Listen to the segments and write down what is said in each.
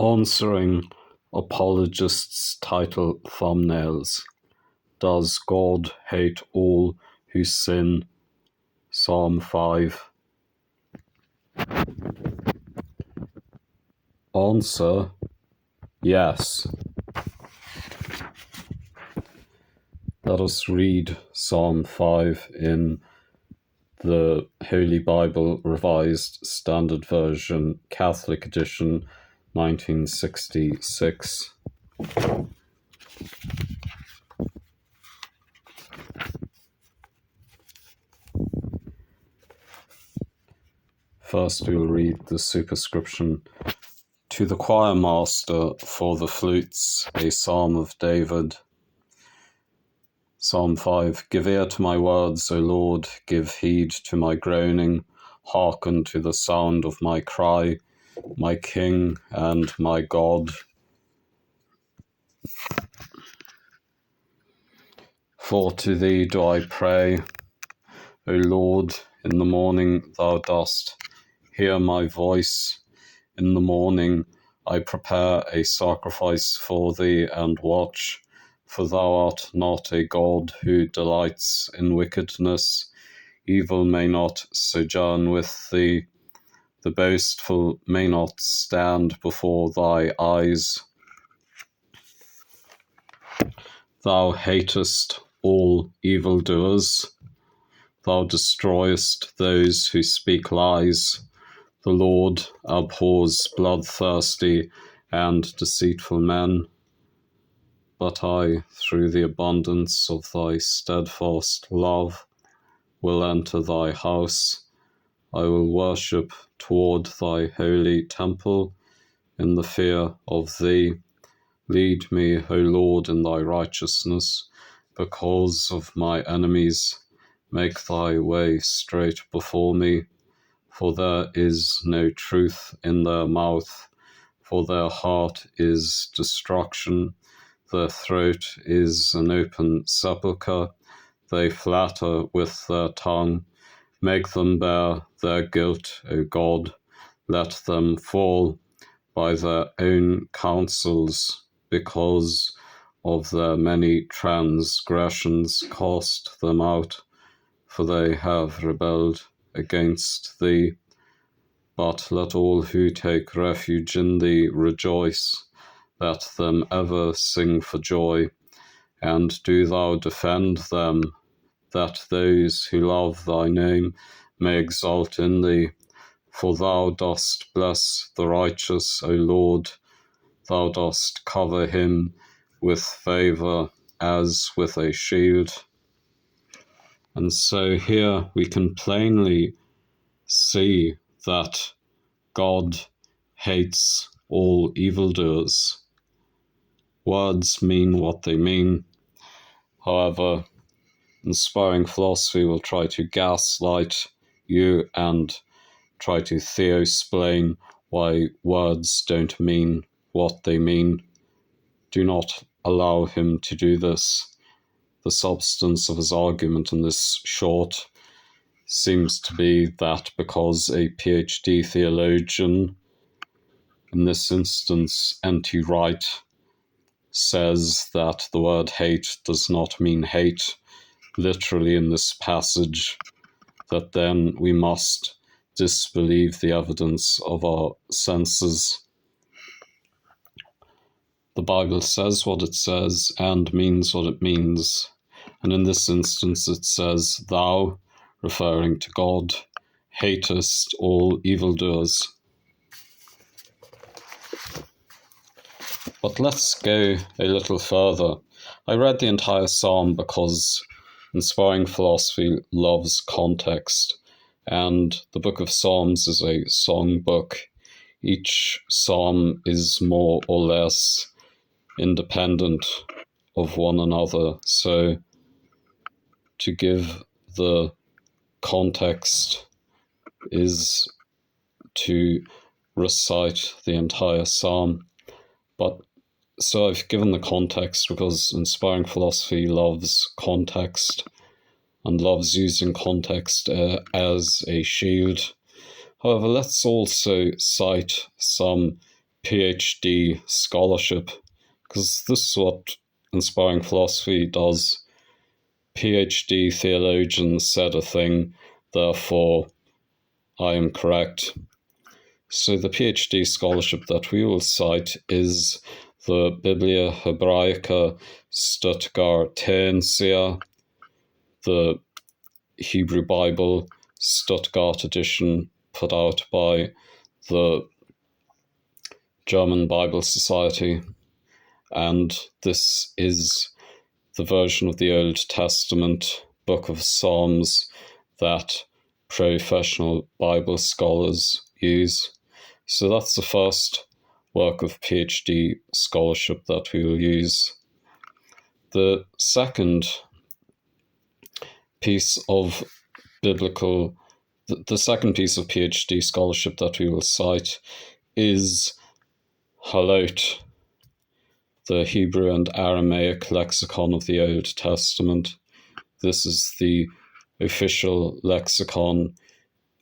Answering Apologist's title thumbnails. Does God hate all who sin? Psalm 5. Answer: yes. Let us read Psalm 5 in the Holy Bible Revised Standard Version, Catholic Edition, 1966. First we'll read the superscription. To the choir master for the flutes, a psalm of David. Psalm 5. Give ear to my words, O Lord, give heed to my groaning, hearken to the sound of my cry, my King and my God. For to thee do I pray, O Lord, in the morning thou dost hear my voice. In the morning I prepare a sacrifice for thee and watch, for thou art not a God who delights in wickedness. Evil may not sojourn with thee, the boastful may not stand before thy eyes. Thou hatest all evildoers, thou destroyest those who speak lies. The Lord abhors bloodthirsty and deceitful men. But I, through the abundance of thy steadfast love, will enter thy house. I will worship toward thy holy temple in the fear of thee. Lead me, O Lord, in thy righteousness, because of my enemies. Make thy way straight before me, for there is no truth in their mouth, for their heart is destruction. Their throat is an open sepulchre. They flatter with their tongue. Make them bear their guilt, O God. Let them fall by their own counsels, because of their many transgressions. Cast them out, for they have rebelled against thee. But let all who take refuge in thee rejoice. Let them ever sing for joy, and do thou defend them, that those who love thy name may exult in thee. For thou dost bless the righteous, O Lord. Thou dost cover him with favour as with a shield. And so here we can plainly see that God hates all evildoers. Words mean what they mean. However, inspiring philosophy will try to gaslight you and try to theo-explain why words don't mean what they mean. Do not allow him to do this. The substance of his argument in this short seems to be that because a PhD theologian, in this instance N.T. Wright, says that the word hate does not mean hate, literally in this passage, that then we must disbelieve the evidence of our senses. The Bible says what it says and means what it means. And in this instance it says, thou, referring to God, hatest all evildoers. But let's go a little further. I read the entire psalm because inspiring philosophy loves context, and the book of Psalms is a song book. Each psalm is more or less independent of one another. So to give the context is to recite the entire psalm. But so I've given the context because inspiring philosophy loves context and loves using context as a shield. However, let's also cite some PhD scholarship, because this is what Inspiring Philosophy does. PhD theologian said a thing, therefore I am correct. So the PhD scholarship that we will cite is the Biblia Hebraica Stuttgartensia, the Hebrew Bible Stuttgart edition put out by the German Bible Society. And this is the version of the Old Testament Book of Psalms that professional Bible scholars use. So that's the first work of PhD scholarship that we will use. The second piece of the second piece of PhD scholarship that we will cite is Halot, the Hebrew and Aramaic Lexicon of the Old Testament. This is the official lexicon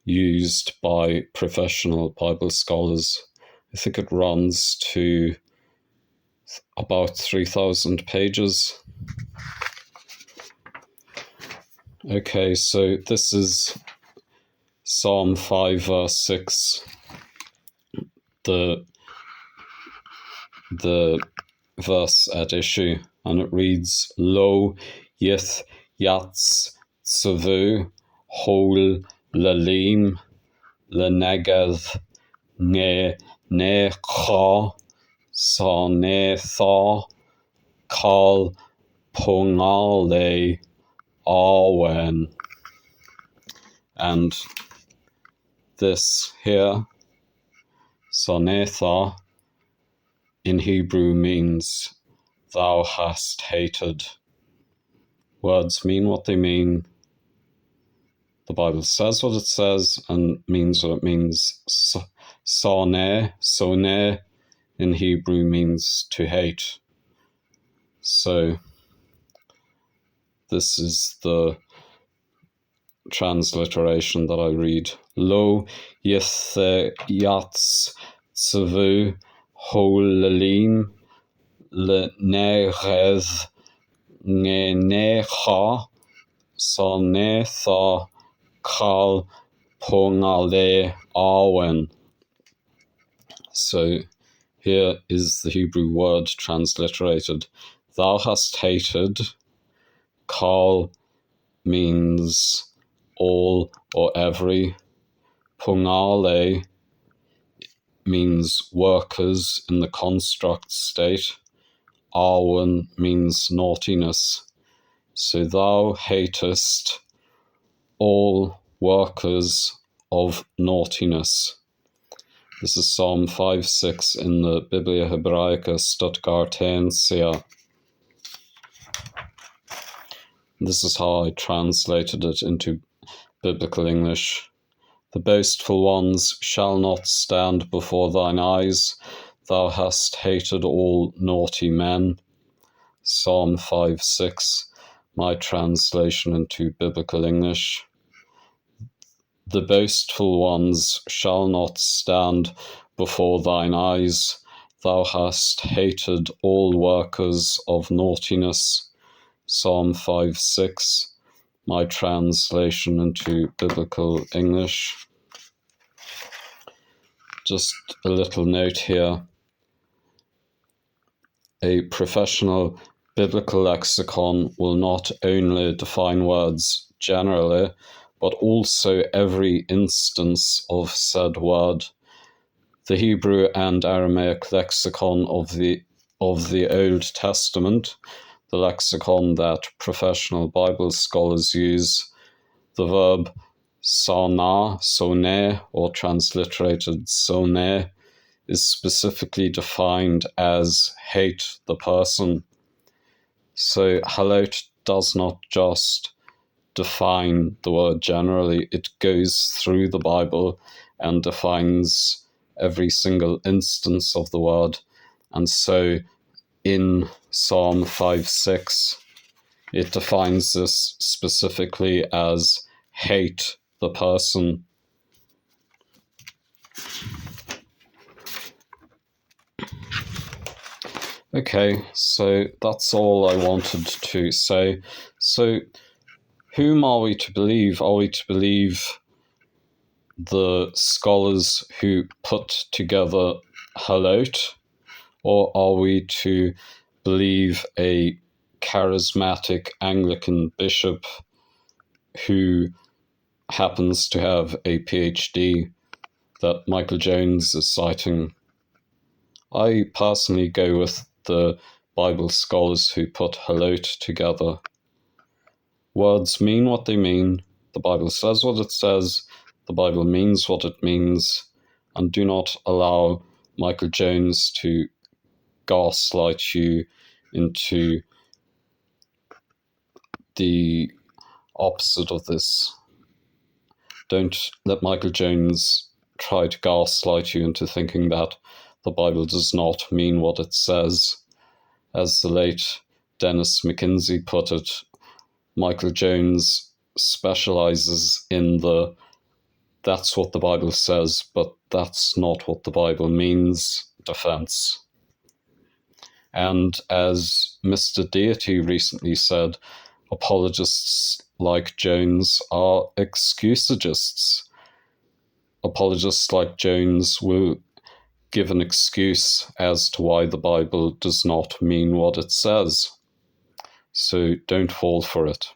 used by professional Bible scholars. I think it runs to about 3,000 pages. Okay, so this is Psalm 5, verse 6, the verse at issue, and it reads, Lo yith yats tzavu hol lalim lenegeth ne cha sa ne tha kal pongale awen. And this here, Sonetha, in Hebrew means thou hast hated. Words mean what they mean. The Bible says what it says and means what it means. Soneh in Hebrew means to hate. So this is the transliteration that I read. Lo yithe yats tzavu holalim lenerez ngenecha sonetha kal pongale awen. So here is the Hebrew word transliterated. Thou hast hated. Kal means all or every. Pongale means workers in the construct state. Awen means naughtiness. So thou hatest all workers of naughtiness. This is Psalm 5:6 in the Biblia Hebraica Stuttgartensia. This is how I translated it into biblical English. The boastful ones shall not stand before thine eyes. Thou hast hated all naughty men. Psalm 5:6, my translation into biblical English. The boastful ones shall not stand before thine eyes. Thou hast hated all workers of naughtiness. Psalm 5:6, my translation into biblical English. Just a little note here. A professional biblical lexicon will not only define words generally, but also every instance of said word. The Hebrew and Aramaic Lexicon of the Old Testament, the lexicon that professional Bible scholars use, the verb soneh, or transliterated soneh, is specifically defined as hate the person. So halot does not just define the word generally, it goes through the Bible and defines every single instance of the word. And so in Psalm 5:6, it defines this specifically as hate the person. Okay, so that's all I wanted to say. So, whom are we to believe? Are we to believe the scholars who put together Halot, or are we to believe a charismatic Anglican bishop who happens to have a PhD that Michael Jones is citing? I personally go with the Bible scholars who put Halot together. Words mean what they mean. The Bible says what it says. The Bible means what it means. And do not allow Michael Jones to gaslight you into the opposite of this. Don't let Michael Jones try to gaslight you into thinking that the Bible does not mean what it says. As the late Dennis McKinsey put it, Michael Jones specializes in the "that's what the Bible says, but that's not what the Bible means" defense. And as Mr. Deity recently said, apologists like Jones are excusagists. Apologists like Jones will give an excuse as to why the Bible does not mean what it says. So don't fall for it.